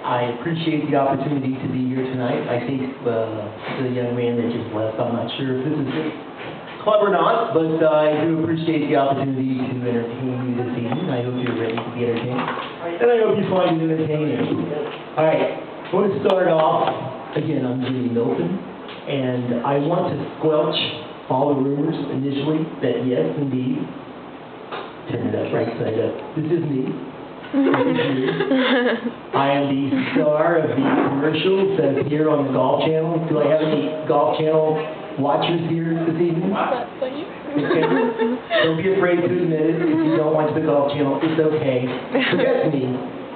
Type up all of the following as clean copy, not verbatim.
I appreciate the opportunity to be here tonight. I think the young man that just left, I'm not sure if this is his club or not, but I do appreciate the opportunity to entertain you this evening. I hope you're ready to be entertained, and I hope you find it entertaining. All right, I want to start off, again, I'm Milton, and I want to squelch all the rumors initially that yes, indeed, turn it up right side up, this is me. I am the star of the commercials that appear on the Golf Channel. Do I have any Golf Channel watchers here this evening? Okay. Don't be afraid to admit it. If you don't watch the Golf Channel, it's okay. Forget me.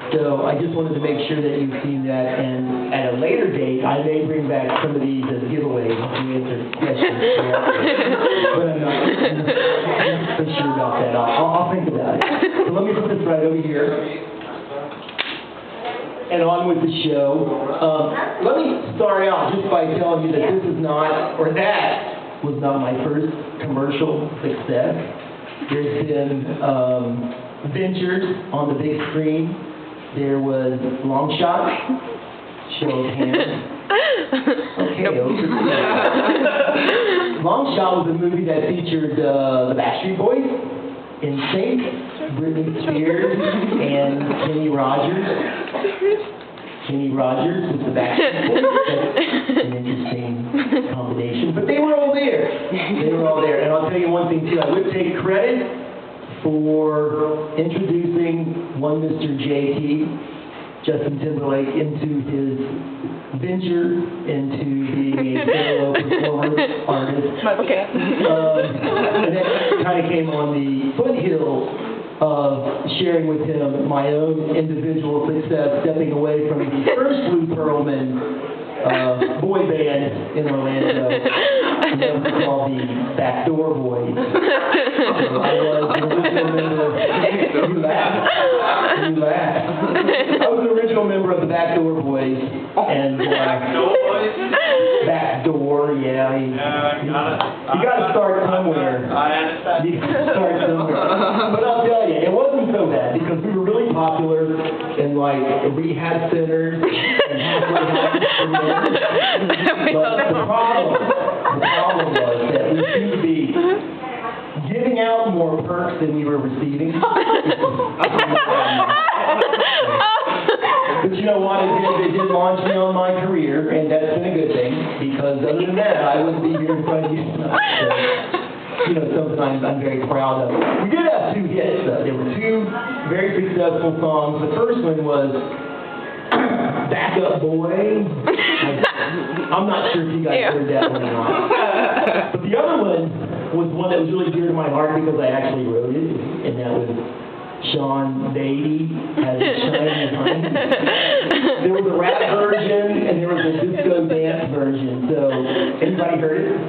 So I just wanted to make sure that you've seen that, and at a later date, I may bring back some of these as giveaways to answer questions. But I'm not so sure about that. I'll think about it. So let me put this right over here. And on with the show. Let me start out just by telling you that this is not, or that was not my first commercial success. There's been Vineyards on the big screen. There was Long Shot, show of hands. Okay, Long Shot was a movie that featured the Backstreet Boys, NSYNC, Britney Spears, and Kenny Rogers. Kenny Rogers with the Backstreet Boys. That's an interesting combination, but they were all there. They were all there, and I'll tell you one thing too. I would take credit for introducing one Mr. JT, Justin Timberlake, into his venture into being a solo performer artist. Okay. And that kind of came on the foothills of sharing with him my own individual success, stepping away from the first Blue Pearlman boy band in Orlando, that was called the Backdoor Boys. So I was an original member. You laugh. I was an original member of the Backdoor Boys, and Backdoor, yeah. You got to start somewhere. I understand. You got to start somewhere. But I'll tell you, it wasn't so bad because we were really popular in like rehab centers and halfway houses. But the problem was that we seemed to be giving out more perks than we were receiving. But you know what? It did launch me on my career, and that's been a good thing, because other than that, I wouldn't be here in front of you tonight. So, you know, something I'm very proud of. We did have two hits, though. There were two very successful songs. The first one was Back Up Boy. I'm not sure if you guys heard that one or not. But the other one was one that was really dear to my heart because I actually wrote it, and that was Sean Beatty Has a Shiny Mind. There was a rap version, and there was a disco dance version. So, anybody heard it?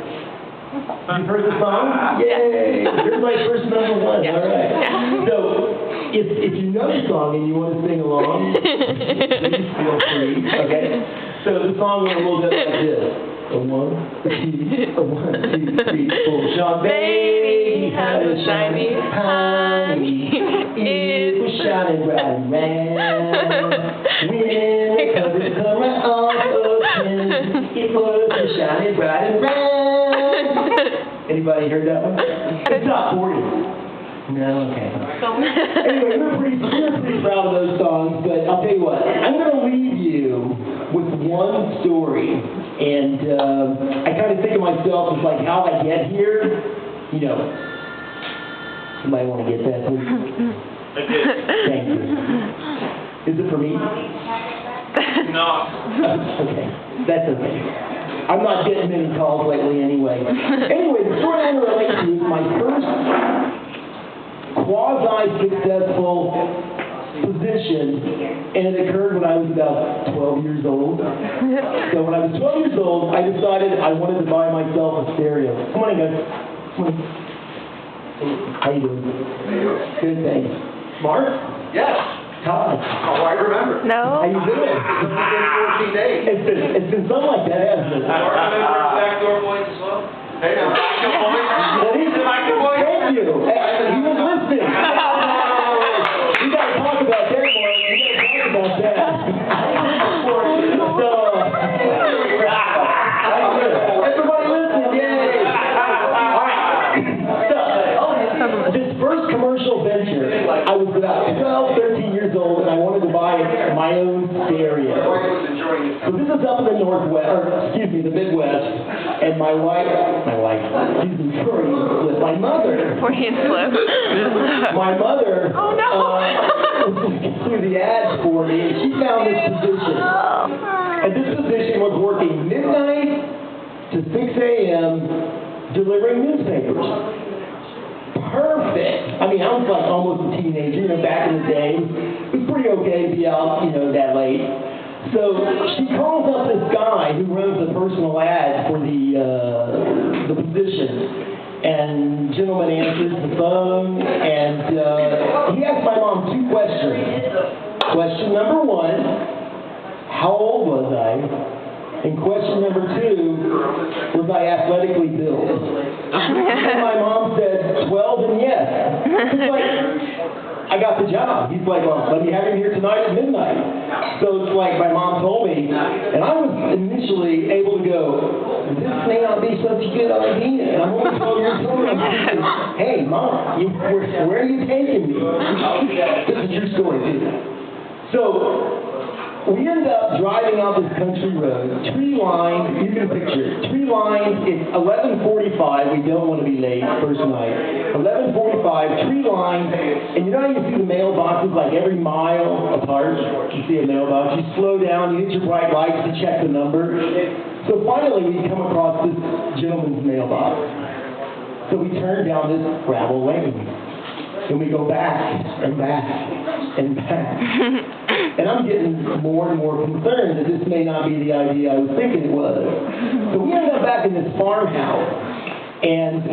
You've heard the song? Yay! Here's my first number one. All right. So, if you know the song and you want to sing along, please feel free. Okay. So the song went a little bit like this. A 1, a 2, a 1, 2, 3, 4. Sean Baby had a shiny honey. It was shining bright and round. When the covers come right off open, it was shining bright and round. Anybody heard that one? It's not 40. No, okay. Anyway, we're pretty proud of those songs, but I'll tell you what, I'm going to leave you with one story, and I kind of think of myself as like how I get here, you know. Somebody want to get that, please? Thank you. Is it for me? No. Okay, that's okay. I'm not getting many calls lately anyway. Anyway, the story I want to relate to is my first quasi-successful position, and it occurred when I was about 12 years old. So when I was 12 years old, I decided I wanted to buy myself a stereo. Come on in, guys. Come on. How you doing? Good, thanks. Mark? Yes. Todd? Oh, I remember. No. How you doing? It's been 14 days. It's been something like that, hasn't it? Mark remembers Backdoor Boys as well? Hey, the Backdoor Boys? The Backdoor Boys? Thank you. He was listening. We got to talk about that, Mark. We got to talk about that. my own stereo. So this is up in the Northwest, or excuse me, the Midwest, and my wife, excuse me, my mother, my mother, Oh, no. through the ads for me, and she found this position. And this position was working midnight to 6 a.m. delivering newspapers. Perfect. I mean, I was like almost a teenager, back in the day. It was pretty okay to be out, that late. So she calls up this guy who runs the personal ad for the position. And gentleman answers the phone, and he asked my mom 2 questions. Question number 1, how old was I? And question number 2, was I athletically built? And my mom said 12 and yes. It's like, I got the job. He's like, well, let me have him here tonight at midnight. So it's like my mom told me, and I was initially able to go, this may not be such a good idea. And I'm only 12 years old. I'm thinking, hey, Mom, where are you taking me? This is a true story, too. So we end up driving out this country road, tree lined, you can picture it, tree lined, it's 11:45, we don't want to be late, first night. 11:45, tree lined, and how you see the mailboxes like every mile apart? You see a mailbox, you slow down, you hit your bright lights to check the number. So finally we come across this gentleman's mailbox. So we turn down this gravel lane. And we go back and back and back. And I'm getting more and more concerned that this may not be the idea I was thinking it was. So we end up back in this farmhouse. And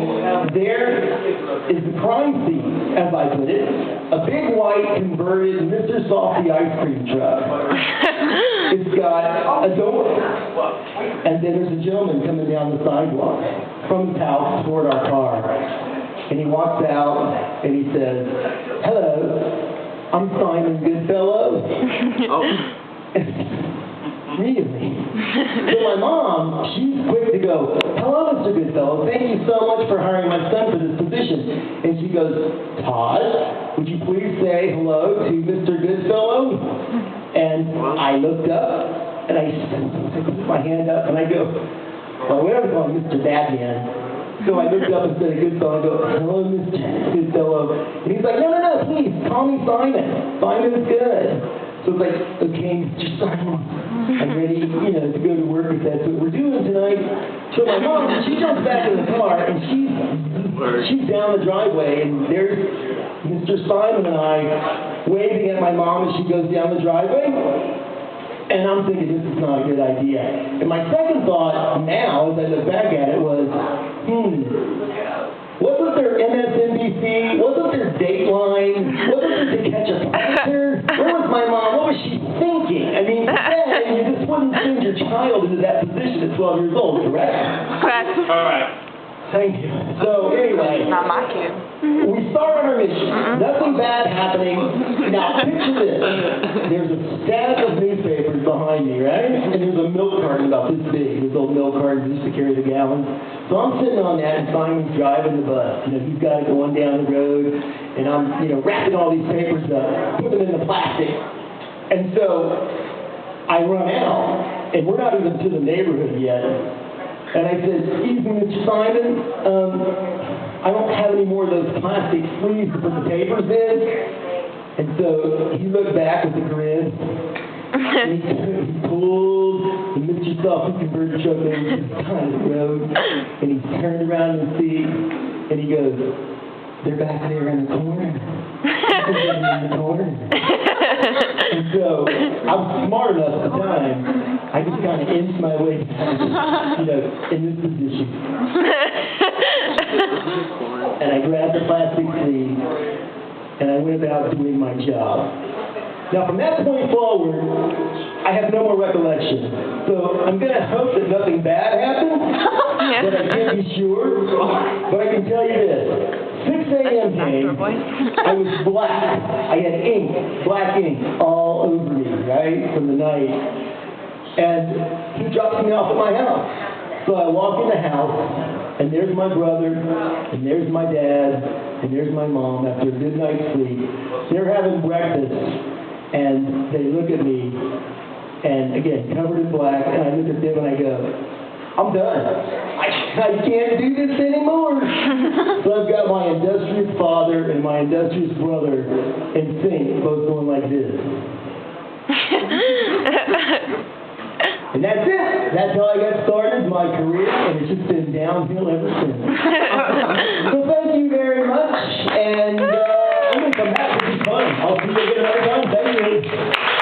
there is the crime scene, as I put it. A big white converted Mr. Softy ice cream truck. It's got a door. And then there's a gentleman coming down the sidewalk from his house toward our car. And he walks out, and he says, hello, I'm Simon Goodfellow. Really? So my mom, she's quick to go, hello, Mr. Goodfellow, thank you so much for hiring my son for this position. And she goes, Todd, would you please say hello to Mr. Goodfellow? And I looked up, and I put my hand up, and I go, well, we don't call him Mr. Badman. So I looked up and said, Goodfellow, I go, hello, Mr. Goodfellow. And he's like, no, please, call me Simon. Simon's good. So it's like, okay, Mr. Simon, I'm ready, to go to work if that's what we're doing tonight. So my mom, she jumps back in the car, and she's down the driveway, and there's Mr. Simon and I waving at my mom as she goes down the driveway. And I'm thinking, this is not a good idea. And my second thought now, as I look back at it, was, wasn't there MSNBC? Wasn't there Dateline? Wasn't there To Catch a Predator? Where was my mom? What was she thinking? I mean, then you just wouldn't send your child into that position at 12 years old, correct? Correct. All right. Thank you. So anyway, Not my kid. we start on our mission. Nothing bad happening. Now picture this. There's a stack of newspapers behind me, right? And there's a milk carton about this big. This old milk carton used to carry the gallons. So I'm sitting on that, and Simon's driving the bus. He's got it going down the road, and I'm, wrapping all these papers up, put them in the plastic. And so I run out, and we're not even to the neighborhood yet. And I said, excuse me, Mr. Simon, I don't have any more of those plastic sleeves to put the papers in. And so he looked back with a grin, and he pulled the Mr. Softy converter truck over to the side of the road, and he turned around in the seat, and he goes, they're back there in the corner. In the corner. And so I was smart enough at the time, I just kind of inched my way down, in this position. And I grabbed the plastic sleeve, and I went about doing my job. Now from that point forward, I have no more recollection. So I'm going to hope that nothing bad happened, but I can't be sure. But I can tell you this. 6 a.m. came, I was black. I had black ink, all over me, right, from the night. And he drops me off at my house. So I walk in the house, and there's my brother, and there's my dad, and there's my mom after a good night's sleep. They're having breakfast. and they look at me, and again, covered in black, and I look at them and I go, I'm done. I can't do this anymore. So I've got my industrious father and my industrious brother in sync, both going like this. And that's it. That's how I got started, my career, and it's just been downhill ever since. So thank you very much, and I'm going to come back. This is fun. I'll see you again another time. Thank you.